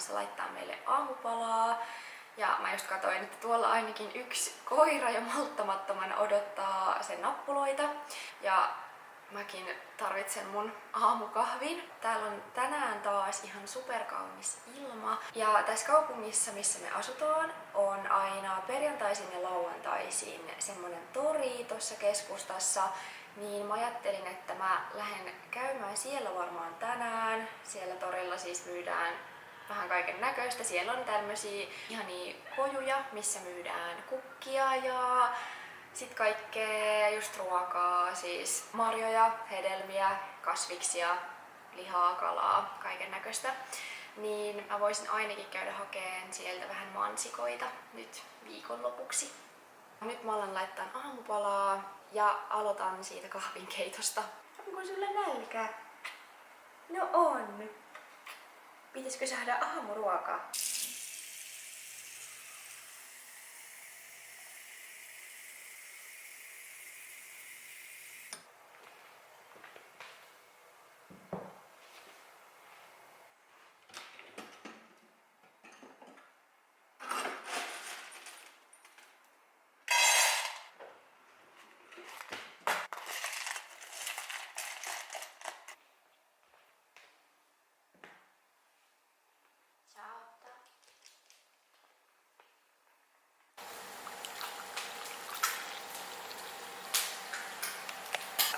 kaupungissa laittaa meille aamupalaa. Ja mä just katsoin, että tuolla ainakin yksi koira jo malttamattomana odottaa sen nappuloita. Ja mäkin tarvitsen mun aamukahvin. Täällä on tänään taas ihan superkaunis ilma. Ja tässä kaupungissa, missä me asutaan, on aina perjantaisin ja lauantaisin semmonen tori tuossa keskustassa. Niin mä ajattelin, että mä lähden käymään siellä varmaan tänään. Siellä torilla siis myydään vähän kaiken näköistä. Siellä on tämmösiä ihania kojuja, missä myydään kukkia ja sit kaikkea just ruokaa, siis marjoja, hedelmiä, kasviksia, lihaa, kalaa, kaiken näköistä. Niin mä voisin ainakin käydä hakeen sieltä vähän mansikoita nyt viikonlopuksi. Nyt mä alan laittaa aamupalaa ja aloitan siitä kahvinkeitosta. Onko sulla nälkä? No on. Pitäisikö saada aamuruokaa?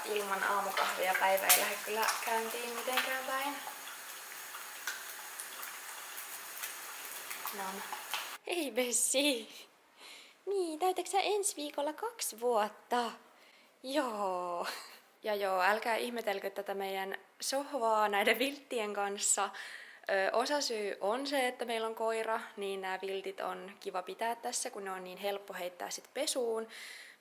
Ilman aamukahvia päivä ei lähde kyllä käyntiin mitenkään päin. No. Hei Bessi! Niin, täytätkö sä ensi viikolla 2 vuotta? Joo. Ja joo, älkää ihmetelkö tätä meidän sohvaa näiden vilttien kanssa. Osasyy on se, että meillä on koira, niin nämä viltit on kiva pitää tässä, kun ne on niin helppo heittää sit pesuun.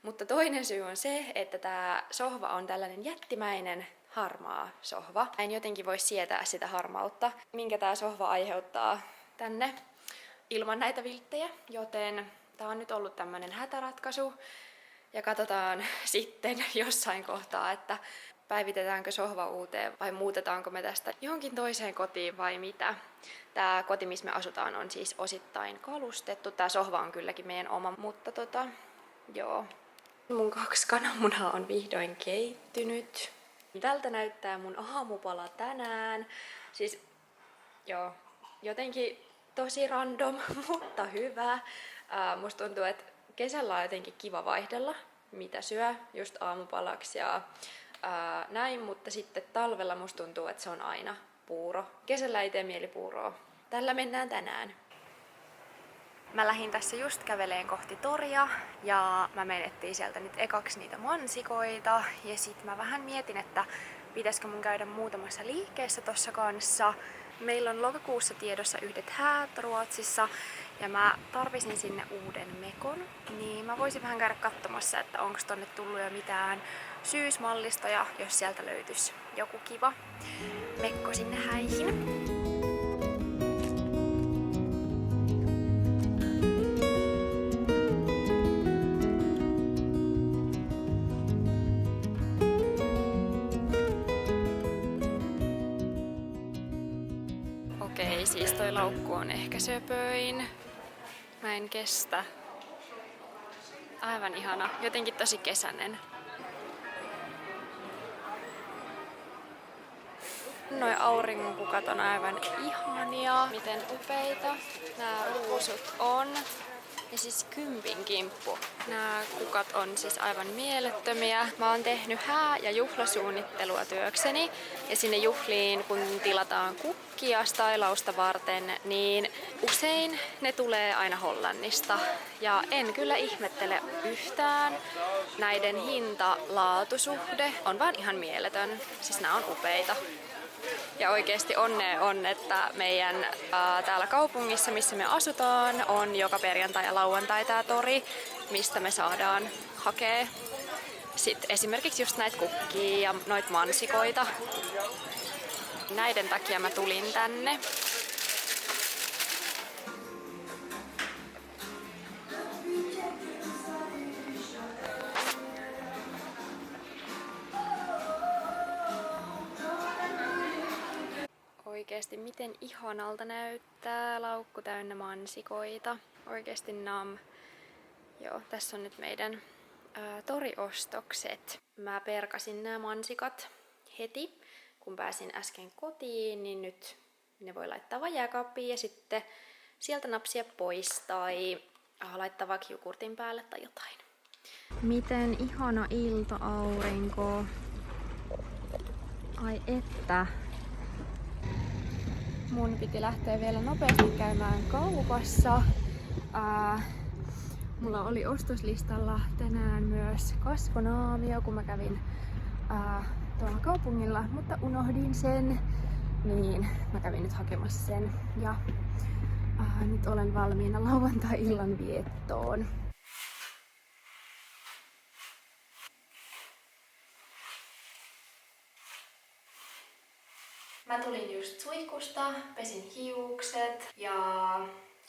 Mutta toinen syy on se, että tämä sohva on tällainen jättimäinen harmaa sohva. En jotenkin voi sietää sitä harmautta, minkä tämä sohva aiheuttaa tänne ilman näitä vilttejä. Joten tämä on nyt ollut tämmöinen hätäratkaisu. Ja katsotaan sitten jossain kohtaa, että päivitetäänkö sohva uuteen vai muutetaanko me tästä johonkin toiseen kotiin vai mitä. Tämä koti, missä me asutaan, on siis osittain kalustettu. Tämä sohva on kylläkin meidän oma, mutta joo. Mun 2 kananmunaa on vihdoin keittynyt. Tältä näyttää mun aamupala tänään. Siis joo, jotenkin tosi random, mutta hyvä. Musta tuntuu, että kesällä on jotenkin kiva vaihdella, mitä syö just aamupalaksi ja näin, mutta sitten talvella musta tuntuu, että se on aina puuro. Kesällä ei tee mieli puuroa. Tällä mennään tänään. Mä lähdin tässä just käveleen kohti toria ja mä menettiin sieltä nyt ekaksi niitä mansikoita ja sit mä vähän mietin, että pitäisikö mun käydä muutamassa liikkeessä tossa kanssa. Meillä on lokakuussa tiedossa yhdet häät Ruotsissa ja mä tarvisin sinne uuden mekon, niin mä voisin vähän käydä katsomassa, että onko tonne tullut jo mitään syysmallistoja, jos sieltä löytyisi joku kiva mekko sinne häihin. Okei, siis toi laukku on ehkä söpöin. Mä en kestä. Aivan ihana. Jotenkin tosi kesäinen. Noi auringonkukat on aivan ihania. Miten upeita nämä ruusut on. Ja siis 10 kimppu. Nämä kukat on siis aivan mielettömiä. Mä oon tehnyt hää- ja juhlasuunnittelua työkseni. Ja sinne juhliin, kun tilataan kukkia stylausta varten, niin usein ne tulee aina Hollannista. Ja en kyllä ihmettele yhtään. Näiden hinta-laatusuhde on vaan ihan mieletön. Siis nämä on upeita. Ja oikeesti onnea on, että meidän täällä kaupungissa, missä me asutaan, on joka perjantai ja lauantai tää tori, mistä me saadaan hakea sitten esimerkiksi just näitä kukkia ja noita mansikoita. Näiden takia mä tulin tänne. oikeesti miten ihanalta näyttää laukku täynnä mansikoita. Oikeesti nam. Joo, tässä on nyt meidän toriostokset. Mä perkasin nämä mansikat heti, kun pääsin äsken kotiin, niin nyt ne voi laittaa vaan jääkaappiin ja sitten sieltä napsia pois tai laittaa vaikka jogurtin päälle tai jotain. Miten ihana ilta-aurinko. Ai että. Mun piti lähteä vielä nopeasti käymään kaupassa. Mulla oli ostoslistalla tänään myös kasvonaamio, kun mä kävin tuolla kaupungilla, mutta unohdin sen. Niin mä kävin nyt hakemassa sen ja nyt olen valmiina lauantai-illan viettoon. Mä tulin just suihkusta, pesin hiukset ja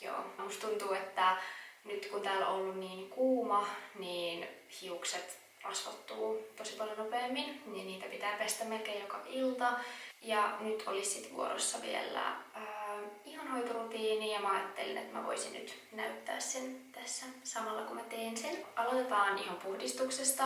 joo, musta tuntuu, että nyt kun täällä on ollut niin kuuma, niin hiukset rasvottuu tosi paljon nopeammin, niin niitä pitää pestä melkein joka ilta. Ja nyt olisi sit vuorossa vielä ihonhoitorutiini ja mä ajattelin, että mä voisin nyt näyttää sen tässä samalla kun mä teen sen. Aloitetaan ihon puhdistuksesta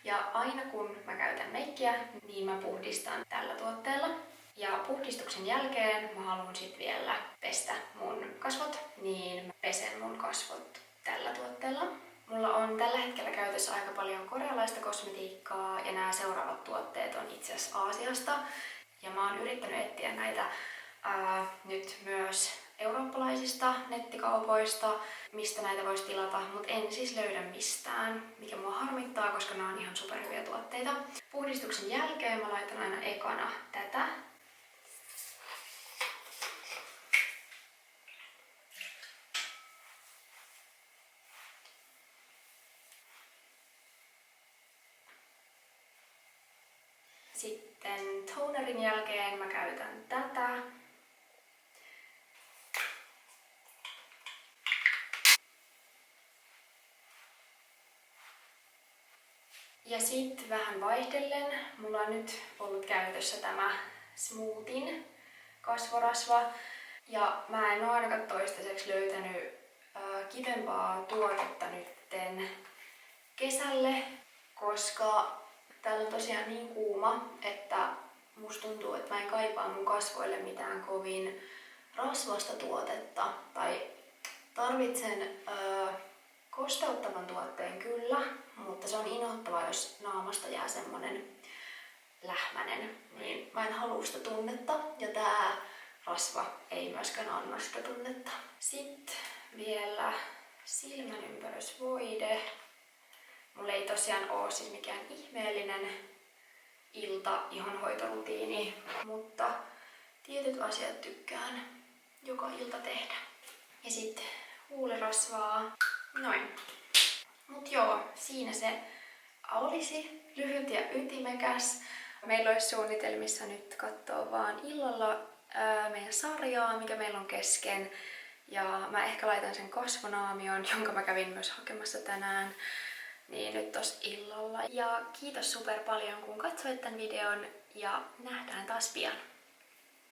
ja aina kun mä käytän meikkiä, niin mä puhdistan tällä tuotteella. Ja puhdistuksen jälkeen mä haluan sit vielä pestä mun kasvot, niin mä pesen mun kasvot tällä tuotteella. Mulla on tällä hetkellä käytössä aika paljon korealaista kosmetiikkaa ja nämä seuraavat tuotteet on itse asiassa Aasiasta. Ja mä oon yrittänyt etsiä näitä nyt myös eurooppalaisista nettikaupoista, mistä näitä voisi tilata, mutta en siis löydä mistään, mikä mua harmittaa, koska nämä on ihan superhyviä tuotteita. Puhdistuksen jälkeen mä laitan aina ekana tätä. Sitten tonerin jälkeen mä käytän tätä. Ja sitten vähän vaihdellen, mulla on nyt ollut käytössä tämä Smoothin kasvorasva. Ja mä en oo ainakaan toistaiseksi löytänyt kivempaa tuotetta nytten kesälle, koska täällä on tosiaan niin kuuma, että musta tuntuu, että mä en kaipaa mun kasvoille mitään kovin rasvasta tuotetta. Tai tarvitsen kosteuttavan tuotteen kyllä, mutta se on inhottavaa, jos naamasta jää semmonen lähmänen. Niin mä en halua sitä tunnetta ja tää rasva ei myöskään anna sitä tunnetta. Sitten vielä silmänympärysvoide. Mulla ei tosiaan oo siis mikään ihmeellinen ilta-ihonhoitorutiini, mutta tietyt asiat tykkään joka ilta tehdä. Ja sitten huulirasvaa. Noin. Mut joo, siinä se olisi lyhyt ja ytimekäs. Meillä olisi suunnitelmissa nyt katsoa vaan illalla meidän sarjaa, mikä meillä on kesken. Ja mä ehkä laitan sen kasvonaamion, jonka mä kävin myös hakemassa tänään. Niin nyt tossa illalla. Ja kiitos super paljon kun katsoit tän videon ja nähdään taas pian.